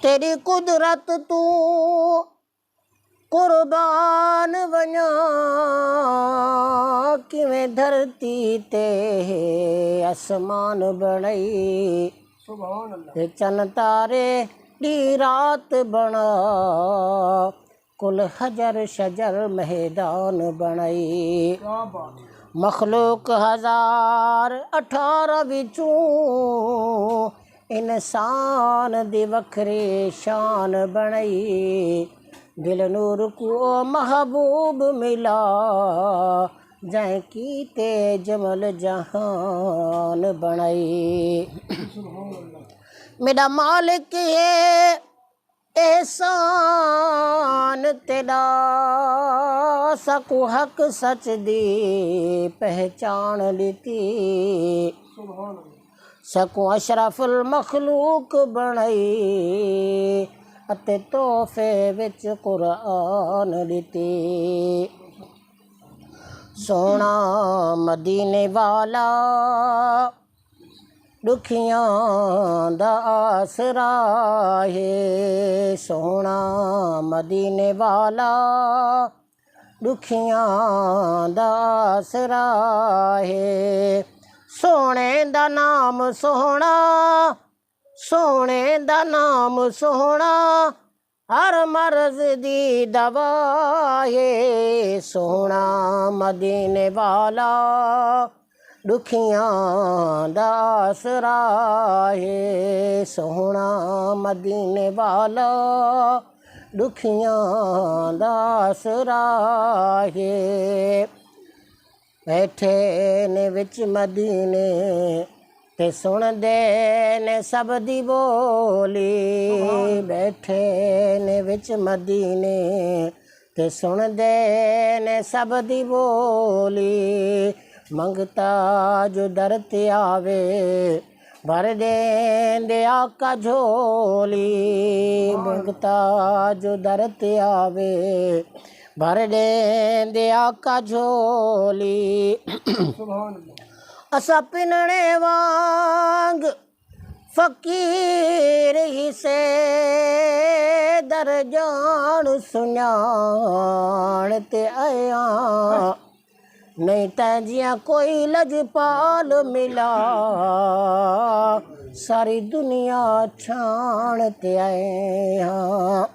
तेरी कुदरत तू कुर्बान वञा किवें धरती ते आसमान बणई ते चन तारे दी रात बना कुल हजर शजर मैदान बणई मखलूक 1018 विचों इंसान दी वखरी शान बणई दिल नूर को महबूब मिला जै की ते जमल जहान बणई। मेरा मालिक है एहसान तेरा सकु हक सच दी पहचान लीती सकु अशरफुल मखलूक बणई अते तोहफे विच कुरान लीती। सोना मदीने वाला दुखियां दा आसरा है सोना मदीने वाला दुखियां दा आसरा है सोने दा नाम सोहना सोने दा नाम सोहना हर मर्ज दी दवा है सोना मदीने वाला दुखियां दा आसरा है सोना मदीने वाला दुखियां दा आसरा है। बैठे ने विच मदीने ते सुनदे ने सब दी बोली बैठे ने विच मदीने ते सुनदे ने सब दी बोली मंगता जो दर ते आवे भर देंदे आका झोली मंगता जो दर ते आवे भर देंदे आका झोली। असा पिनने वांग फकीर ही से दर जान सुञाण ते आया नहीं तैजिया कोई लजपाल मिला सारी दुनिया छाण ते आए हाँ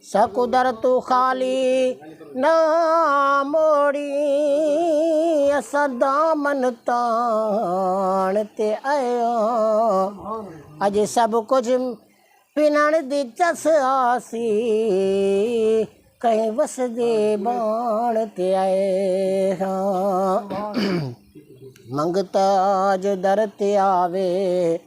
सकु दर तू खाली ना मोड़ी असा दामन ताण ते आया अज सब कुछ पिनण दी चस आसी कहीं वसदे बाण ते आए हाँ मंगता जो दर ते आवे